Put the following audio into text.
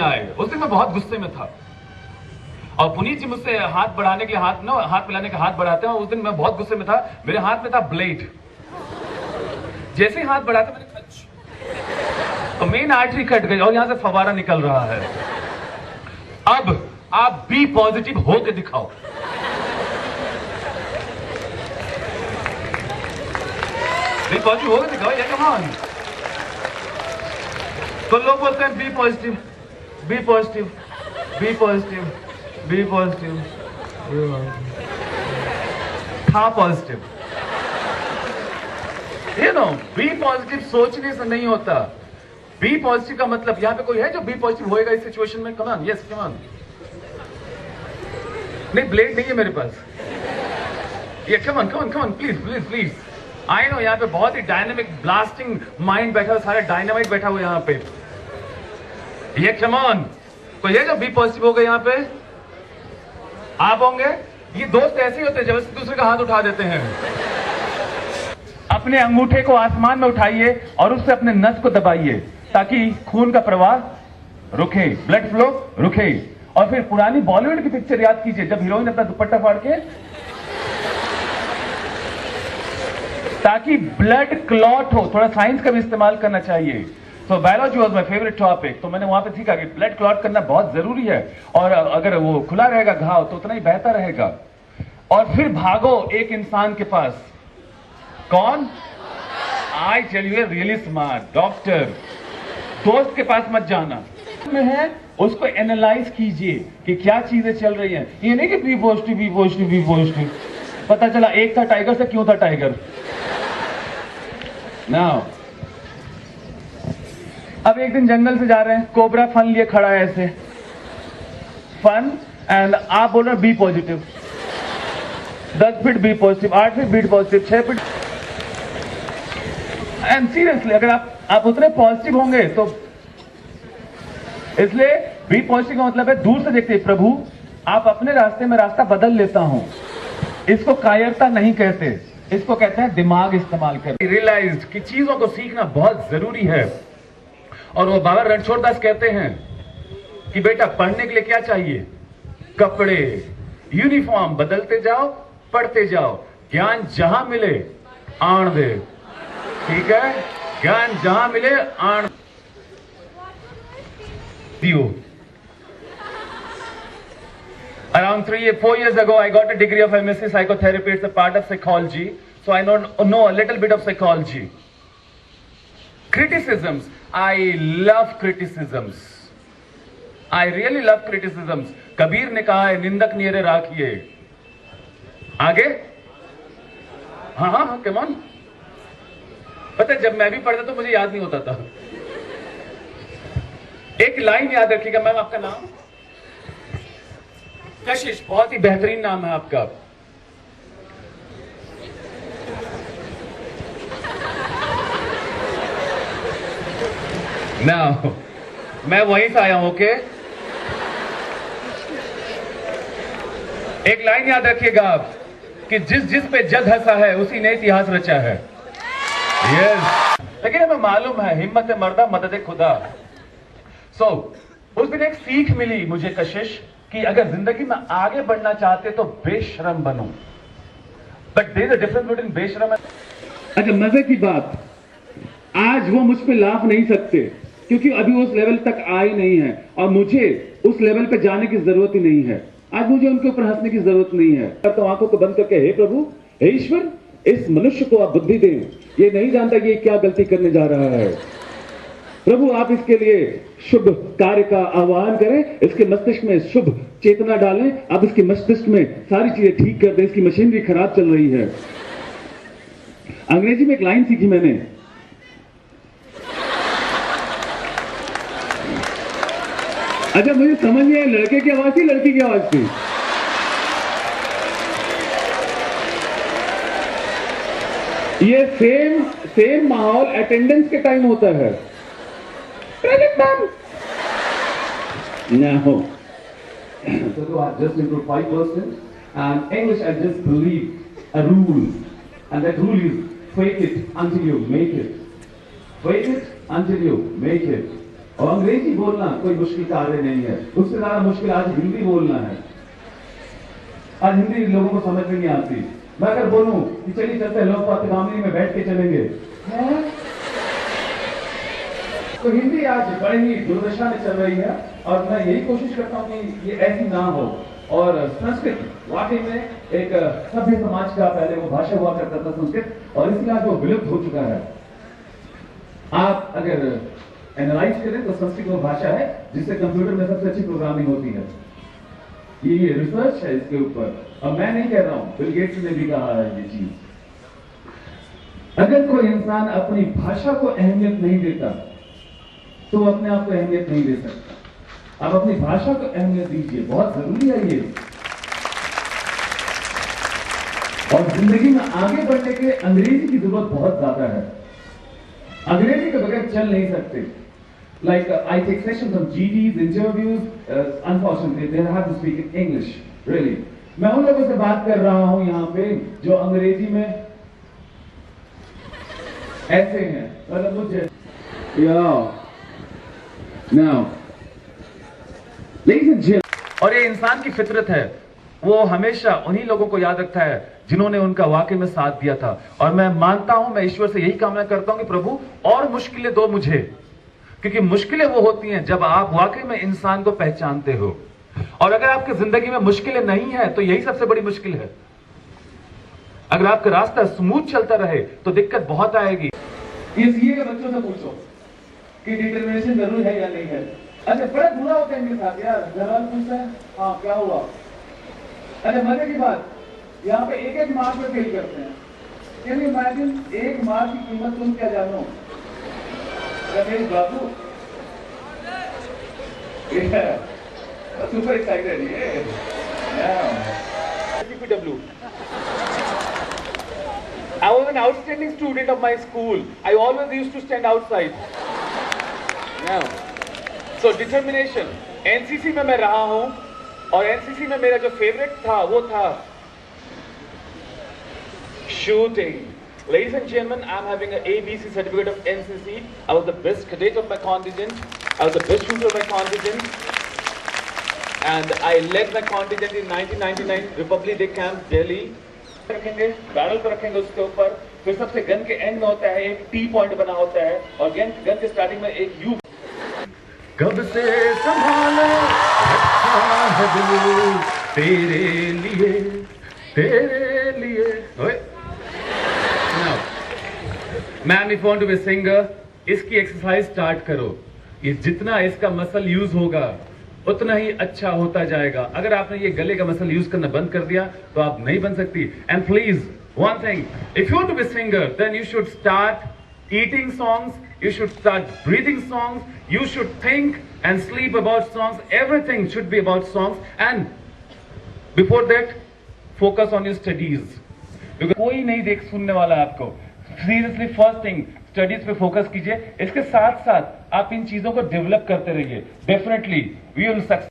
आए। उस दिन मैं बहुत गुस्से में था और पुनीत जी मुझसे हाथ बढ़ाने के लिए हाथ मिलाने के हाथ बढ़ाते हैं, और उस दिन मैं बहुत गुस्से में था। मेरे हाथ में था ब्लेड। जैसे ही हाथ बढ़ाते मैंने तो मेन आर्टरी कट गई और यहां से फवारा निकल रहा है। अब आप बी पॉजिटिव होके दिखाओ। बी पॉजिटिव होके दिखाओ, ये कमान। तो लोग बोलते हैं be positive, be positive, be positive, be positive, था positive. You know, be positive सोचने से नहीं होता। बी पॉजिटिव का मतलब, यहां पे कोई है जो बी पॉजिटिव होएगा इस सिचुएशन में? Come on, yes come on. नहीं, ब्लेड नहीं है मेरे पास। ये come on come on come on, please please please. I know यहां पे बहुत ही डायनेमिक ब्लास्टिंग माइंड बैठा हुआ, सारे डायनामाइट बैठा हुआ यहां पे। ये कमान, कोई है जो बी पॉजिटिव होगा यहां पे? आप होंगे? ये दोस्त ऐसे ही होते हैं, जब दूसरे का हाथ उठा देते हैं। अपने अंगूठे को आसमान में उठाइए और उससे अपने नस को दबाइए ताकि खून का प्रवाह रुके, ब्लड फ्लो रुके। और फिर पुरानी बॉलीवुड की पिक्चर याद कीजिए, जब हीरोइन अपना दुपट्टा फाड़ के, ताकि ब्लड क्लॉट हो। थोड़ा साइंस का भी इस्तेमाल करना चाहिए। तो biology was my favourite topic. तो मैंने वहां पे सीखा कि ब्लड क्लॉट करना बहुत जरूरी है, और अगर वो खुला रहेगा घाव तो उतना ही बेहतर रहेगा। और फिर भागो एक इंसान के पास। कौन? I tell you, really smart doctor. दोस्त के पास मत जाना में है, उसको एनालाइज कीजिए कि क्या चीजें चल रही हैं। ये नहीं कि be positive be positive be positive. पता चला एक था टाइगर से, क्यों था टाइगर? नाउ अब एक दिन जंगल से जा रहे हैं, कोबरा फन लिए खड़ा है ऐसे, फन, एंड आप बोल रहे हैं be positive. 10 feet be positive, 8 feet be positive, 6 feet. And seriously अगर आप उतने पॉजिटिव होंगे तो, इसलिए बी पॉजिटिव का मतलब है दूर से देखते प्रभु आप अपने रास्ते में रास्ता बदल लेता हूं। इसको कायरता नहीं कहते, इसको कहते हैं दिमाग इस्तेमाल कर। रियलाइज कि चीजों को सीखना बहुत जरूरी है। और वो बाबा रणछोड़दास कहते हैं कि बेटा पढ़ने के लिए क्या चाहिए? कपड़े, यूनिफॉर्म बदलते जाओ, पढ़ते जाओ, ज्ञान जहां मिले आण दे। ठीक है, ज्ञान जहां मिले आण दियो। Around 4 years ago, I got a degree of MSc Psychotherapy. It's a part of psychology. So I know a little bit of psychology. Criticisms. I love criticisms. I really love criticisms. Kabir ने कहा है, निंदक नियरे राखिए। आगे? हाँ हाँ हाँ, come on. पता है जब मैं भी पढ़ता तो मुझे याद नहीं होता था। एक लाइन याद रखिएगा। मैम आपका नाम? कशिश, बहुत ही बेहतरीन नाम है आपका। Now, मैं वहीं से आया हूं। ओके, एक लाइन याद रखिएगा आप कि जिस पे जग हंसा है उसी ने इतिहास रचा है। यस, लेकिन हमें मालूम है हिम्मत मर्दा मदद खुदा। सो उस दिन एक सीख मिली मुझे कशिश कि अगर जिंदगी में आगे बढ़ना चाहते तो बेशरम बनो। But there is a difference between बेशरम। अच्छा, मजे की बात, आज वो मुझ पे लाभ नहीं सकते क्योंकि अभी उस लेवल तक आए नहीं है, और मुझे उस लेवल पे जाने की जरूरत ही नहीं है। आज मुझे उनके ऊपर हंसने की जरूरत नहीं है। तो आंखों को बंद करके, हे प्रभु, हे ईश्वर, इस मनुष्य को आप बुद्धि दें, ये नहीं जानता कि ये क्या गलती करने जा रहा है। प्रभु आप इसके लिए शुभ कार्य का आह्वान करें, इसके मस्तिष्क में शुभ चेतना डालें, आप इसके मस्तिष्क में सारी चीजें ठीक कर दें, इसकी मशीनरी खराब चल रही है। अंग्रेजी में एक लाइन सीखी मैंने, अच्छा मुझे समझ नहीं आया, लड़के की आवाज थी लड़की की आवाज थी? ये सेम माहौल अटेंडेंस के टाइम होता है। No. So I just improved 5%, and English I just believe a rule, and that rule is fake it until you make it. Fake it until you make it. और अंग्रेजी बोलना कोई मुश्किल कार्य नहीं है, उससे ज्यादा मुश्किल आज हिंदी बोलना है। आज हिंदी लोगों को समझ में नहीं आती। मैं अगर बोलूं कि चलिए चलते हैं लोकपाल गांधी में बैठ के चलेंगे, तो हिंदी आज बड़ी ही दुर्दशा में चल रही है और मैं यही कोशिश करता हूं कि ये ऐसी ना हो। और संस्कृत वाकई में एक सभ्य समाज का पहले वो भाषा हुआ करता था संस्कृत, और इसलिए आज वो विलुप्त हो चुका है। आप अगर एनालाइज करें तो संस्कृत वो भाषा है जिससे कंप्यूटर में सबसे अच्छी प्रोग्रामिंग होती है। ये रिसर्च है इसके ऊपर, और मैं नहीं कह रहा हूं, बिल गेट्स ने भी कहा है ये चीज। अगर कोई इंसान अपनी भाषा को अहमियत नहीं देता तो वो अपने आप को अहमियत नहीं दे सकता। आप अपनी भाषा को अहमियत दीजिए, बहुत जरूरी है ये। और जिंदगी में आगे बढ़ने के अंग्रेजी की जरूरत बहुत ज्यादा है। अंग्रेजी के बगैर चल नहीं सकते। Like I take sessions on GDs, interviews. Unfortunately, they have to speak in English. Really, मैं उन लोगों से बात कर रहा हूं यहाँ पे जो अंग्रेजी में ऐसे हैं, मतलब मुझे Now, ladies and gentlemen, और ये इंसान की फितरत है, वो हमेशा उन्हीं लोगों को याद रखता है जिन्होंने उनका वाकई में साथ दिया था। और मैं मानता हूं, मैं ईश्वर से यही कामना करता हूं कि प्रभु और मुश्किलें दो मुझे, क्योंकि मुश्किलें वो होती हैं जब आप वाकई में इंसान को पहचानते हो। और अगर आपकी जिंदगी में मुश्किलें नहीं है तो यही सबसे बड़ी मुश्किल है। अगर आपका रास्ता स्मूथ चलता रहे तो दिक्कत बहुत आएगी। ये सीए के बच्चों से पूछो कि डिटर्मिनेशन जरूर है या नहीं है। अच्छा, बड़ा बुरा होता है इनके साथ यार, घरवाले पूछता है हाँ क्या हुआ। अच्छा, मजे की बात, यहाँ पे एक एक मार्क में फेल करते हैं। कैन यू इमेजिन, एक मार्क की कीमत तुम क्या जानो? मेरी बाबू सुपर एक्साइटेड ये CPW. I was an outstanding student of my school. I always used to stand outside. Yeah. So determination. NCC में मैं रहा हूँ और NCC में मेरा जो फेवरेट था वो था shooting. Ladies and gentlemen, I'm having an ABC certificate of NCC. I was the best cadet of my contingent. I was the best shooter of my contingent. And I led my contingent in 1999 Republic Day Camp, Delhi. रखेंगे, barrel पर रखेंगे उसके ऊपर, फिर सबसे gun के and में होता है एक टी पॉइंट बना होता है, और गन के स्टार्टिंग में एक यू। कब से संभाला रखा है दिल तेरे लिए। Ma'am, if want to be singer, इसकी एक्सरसाइज स्टार्ट करो। ये जितना इसका मसल यूज होगा उतना ही अच्छा होता जाएगा। अगर आपने ये गले का मसल यूज करना बंद कर दिया तो आप नहीं बन सकती। And please one thing, if you want to be singer then you should start eating songs, you should start breathing songs, you should think and sleep about songs, everything should be about songs, and before that focus on your studies, because कोई नहीं देख सुनने वाला है आपको। Seriously first thing, studies पे focus कीजिए, इसके साथ साथ आप इन चीजों को डेवलप करते रहिए। Definitely we will success.